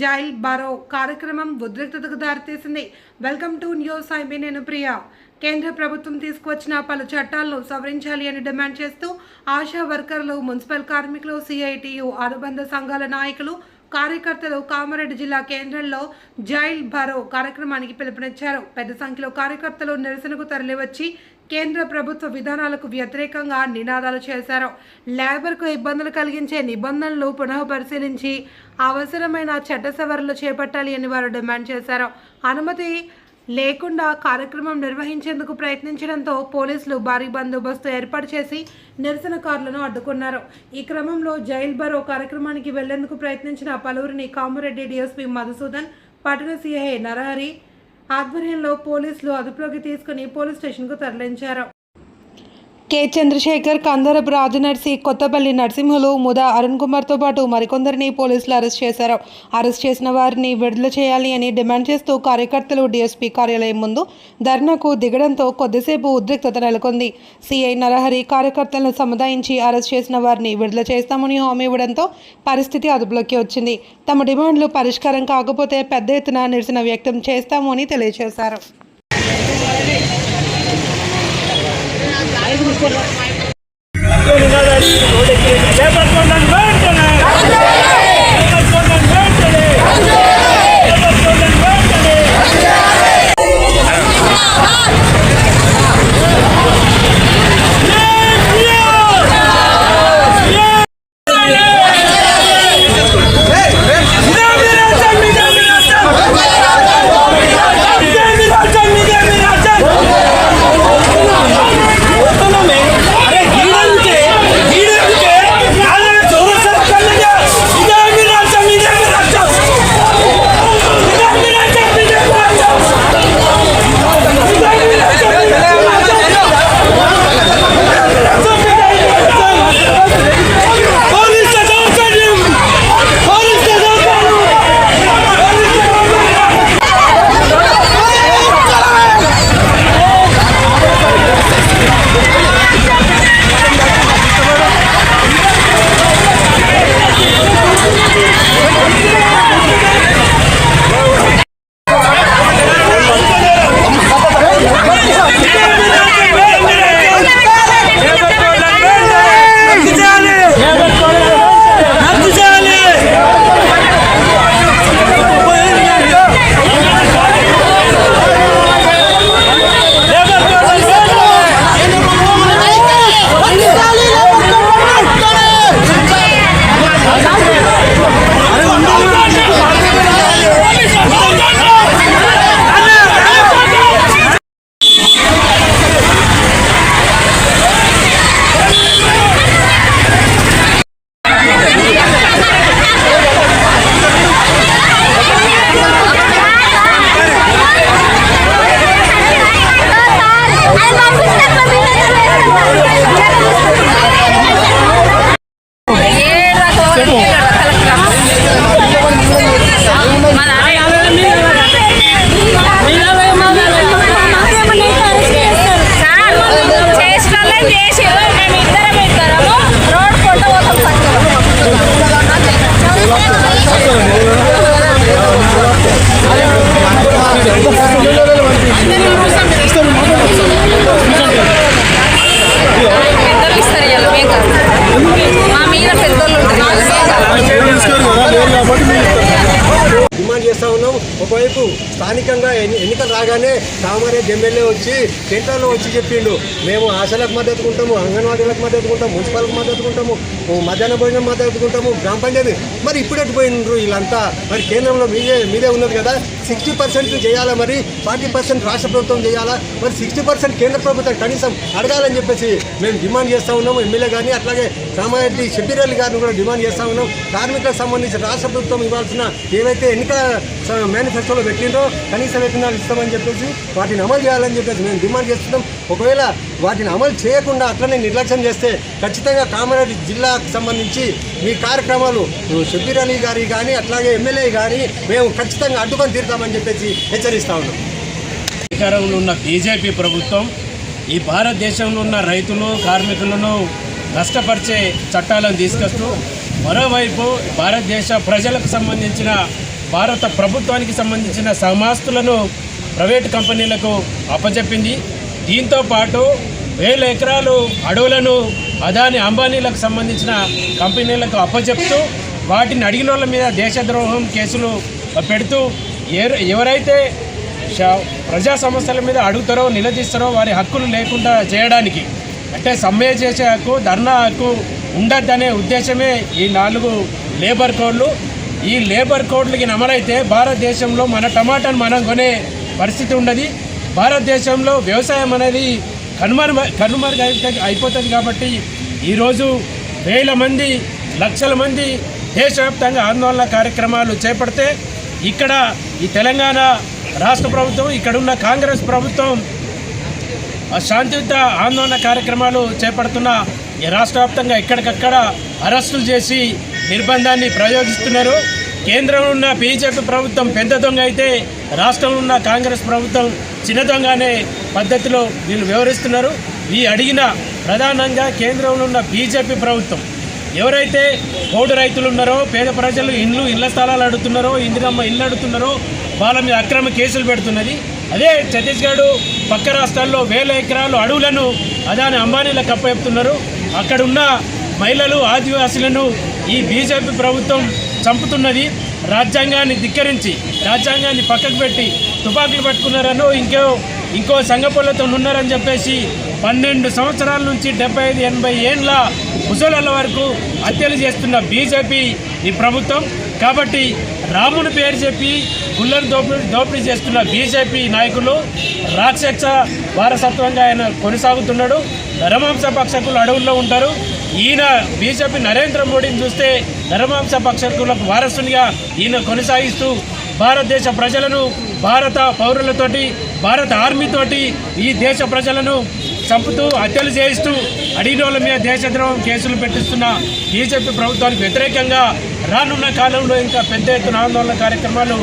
Jail బరో కార్యక్రమం ఉద్రిక్తతకు దారితీసింది. Welcome to news. నేను ప్రియా. కేంద్ర ప్రభుత్వం తీసుకువచ్చిన పలు చట్టాలను సవరించాలి అని డిమాండ్ చేస్తూ ఆశా వర్కర్లు, మున్సిపల్ కార్మికులు, సిఐటియు అనుబంధ సంఘాల నాయకులు, కార్యకర్తలు కామారెడ్డి జిల్లా కేంద్రంలో జైల్ బరో కార్యక్రమానికి పిలుపునిచ్చారు. పెద్ద సంఖ్యలో కార్యకర్తలు నిరసనకు తరలివచ్చి కేంద్ర ప్రభుత్వ విధానాలకు వ్యతిరేకంగా నినాదాలు చేశారు. లేబర్కు ఇబ్బందులు కలిగించే నిబంధనలు పునః పరిశీలించి అవసరమైన చట్ట సవరణలు చేపట్టాలి అని వారు డిమాండ్ చేశారు. అనుమతి లేకుండా కార్యక్రమం నిర్వహించేందుకు ప్రయత్నించడంతో పోలీసులు భారీ బందోబస్తు ఏర్పాటు చేసి నిరసనకారులను అడ్డుకున్నారు. ఈ క్రమంలో జైల్ బరో కార్యక్రమానికి వెళ్లేందుకు ప్రయత్నించిన పలువురిని కామారెడ్డి డీఎస్పీ మధుసూదన్, పట్టణ సిఐ నరహరి ఆధ్వర్యంలో పోలీసులు అదుపులోకి తీసుకుని పోలీస్ స్టేషన్కు తరలించారు. కె చంద్రశేఖర్, కందరపు రాజనర్సి, కొత్తపల్లి నరసింహులు, ముదా అరుణ్ కుమార్తో పాటు మరికొందరిని పోలీసులు అరెస్ట్ చేశారు. అరెస్ట్ చేసిన వారిని విడుదల చేయాలి అని డిమాండ్ చేస్తూ కార్యకర్తలు డీఎస్పీ కార్యాలయం ముందు ధర్నాకు దిగడంతో కొద్దిసేపు ఉద్రిక్తత నెలకొంది. సిఐ నరహరి కార్యకర్తలను సముదాయించి అరెస్ట్ చేసిన వారిని విడుదల చేస్తామని హామీ ఇవ్వడంతో పరిస్థితి అదుపులోకి వచ్చింది. తమ డిమాండ్లు పరిష్కారం కాకపోతే పెద్ద ఎత్తున నిరసన వ్యక్తం చేస్తాము అని తెలియజేశారు. డిమాండ్ చేస్తూ ఉన్నాం. ఒకవైపు స్థానికంగా ఎన్నికలు రాగానే కామారెడ్డి ఎమ్మెల్యే వచ్చి సెంటర్లో వచ్చి చెప్పిండు, మేము ఆశలకు మద్దతుకుంటాము, అంగన్వాడీలకు మద్దతుకుంటాము, మున్సిపాల్కి మద్దతుకుంటాము, మధ్యాహ్న భోజనం మద్దతుకుంటాము, గ్రామ పంచాయతీ. మరి ఇప్పుడు ఎట్టిపోయినారు వీళ్ళంతా? మరి కేంద్రంలో మీదే ఉన్నది కదా, 60% చేయాలా, మరి 40% రాష్ట్ర ప్రభుత్వం చేయాలా, మరి 60% కేంద్ర ప్రభుత్వం కనీసం అడగాలని చెప్పేసి మేము డిమాండ్ చేస్తూ ఉన్నాము. ఎమ్మెల్యే కానీ అట్లాగే కామారెడ్డి షబ్బీర్ అలీ గారిని కూడా డిమాండ్ చేస్తూ ఉన్నాం. కార్మికులకు సంబంధించి రాష్ట్ర ప్రభుత్వం ఇవ్వాల్సిన ఏవైతే ఎన్నికల మేనిఫెస్టోలో పెట్టిందో కనీస వేతనాలు ఇస్తామని చెప్పేసి వాటిని అమలు చేయాలని చెప్పేసి మేము డిమాండ్ చేస్తున్నాం. ఒకవేళ వాటిని అమలు చేయకుండా అట్లనే నిర్లక్ష్యం చేస్తే ఖచ్చితంగా కామారెడ్డి జిల్లాకు సంబంధించి మీ కార్యక్రమాలు షబ్బీర్ అలీ గారి కానీ అట్లాగే ఎమ్మెల్యే కానీ మేము ఖచ్చితంగా అడ్డుకొని తీరుతామని చెప్పేసి హెచ్చరిస్తా ఉన్నాం. అధికారంలో ఉన్న బీజేపీ ప్రభుత్వం ఈ భారతదేశంలో ఉన్న రైతులు, కార్మికులను నష్టపరిచే చట్టాలను తీసుకొస్తూ మరోవైపు భారతదేశ ప్రజలకు సంబంధించిన భారత ప్రభుత్వానికి సంబంధించిన సమస్తులను ప్రైవేట్ కంపెనీలకు అప్పచెప్పింది. దీంతో పాటు 1000 ఎకరాలు అడవులను అదాని అంబానీలకు సంబంధించిన కంపెనీలకు అప్పచెప్తూ వాటిని అడిగిన వాళ్ళ మీద దేశద్రోహం కేసులు పెడుతూ ఎవరైతే ప్రజా సమస్యల మీద అడుగుతారో నిలదీస్తారో వారి హక్కులు లేకుండా చేయడానికి, అంటే సమ్మె చేసే హక్కు, ధర్నా హక్కు ఉండద్దనే ఉద్దేశమే ఈ 4 లేబర్ కోడ్లు. ఈ లేబర్ కోడ్లకి అమలైతే భారతదేశంలో మన టమాటాను మనం కొనే పరిస్థితి ఉండదు. భారతదేశంలో వ్యవసాయం అనేది కనుమరుగు అయిపోతుంది. కాబట్టి ఈరోజు 1000 మంది, లక్షల మంది దేశవ్యాప్తంగా ఆందోళన కార్యక్రమాలు చేపడితే ఇక్కడ ఈ తెలంగాణ రాష్ట్ర ప్రభుత్వం, ఇక్కడున్న కాంగ్రెస్ ప్రభుత్వం శాంతియుత ఆందోళన కార్యక్రమాలు చేపడుతున్న ఈ రాష్ట్ర వ్యాప్తంగా ఎక్కడికక్కడ అరెస్టులు చేసి నిర్బంధాన్ని ప్రయోగిస్తున్నారు. కేంద్రంలో ఉన్న బీజేపీ ప్రభుత్వం పెద్ద దొంగ అయితే రాష్ట్రంలో ఉన్న కాంగ్రెస్ ప్రభుత్వం చిన్న దొంగ అనే పద్ధతిలో వీళ్ళు వ్యవహరిస్తున్నారు. ఈ అడిగిన ప్రధానంగా కేంద్రంలో ఉన్న బీజేపీ ప్రభుత్వం ఎవరైతే పోడు రైతులు ఉన్నారో, పేద ప్రజలు ఇళ్ల స్థలాలు అడుగుతున్నారో, ఇందిరమ్మ ఇల్లు అడుగుతున్నారో వాళ్ళ మీద అక్రమ కేసులు పెడుతున్నది. అదే ఛత్తీస్గఢ్ పక్క రాష్ట్రాల్లో 1000 ఎకరాలు అడవులను అదాని అంబానీలకు అప్పచెప్తున్నారు. అక్కడున్న మహిళలు, ఆదివాసులను ఈ బీజేపీ ప్రభుత్వం చంపుతున్నది. రాజ్యాంగాన్ని ధిక్కరించి, రాజ్యాంగాన్ని పక్కకు పెట్టి తుపాకులు పట్టుకున్నారనో ఇంకో సంఘపొలతో ఉన్నారని చెప్పేసి 12 సంవత్సరాల నుంచి 75-80 ఏండ్ల ముసలాళ్ళ వరకు హత్యలు చేస్తున్న బీజేపీ ఈ ప్రభుత్వం. కాబట్టి రాముని పేరు చెప్పి గుళ్ళను దోపిడీ చేస్తున్న బీజేపీ నాయకులు రాక్షస వారసత్వంగా ఆయన కొనసాగుతున్నాడు. నరమాంస పక్షకులు అడవుల్లో ఉంటారు. ఈయన బీజేపీ నరేంద్ర మోడీని చూస్తే నరమాంస పక్షకులకు వారసునిగా ఈయన కొనసాగిస్తూ భారతదేశ ప్రజలను, భారత పౌరులతోటి, భారత ఆర్మీతోటి ఈ దేశ ప్రజలను చంపుతూ హత్యలు చేయిస్తూ అడిగినోళ్ళ మీద దేశద్రోహం కేసులు పెట్టిస్తున్న బీజేపీ ప్రభుత్వానికి వ్యతిరేకంగా రానున్న కాలంలో ఇంకా పెద్ద ఎత్తున ఆందోళన కార్యక్రమాలు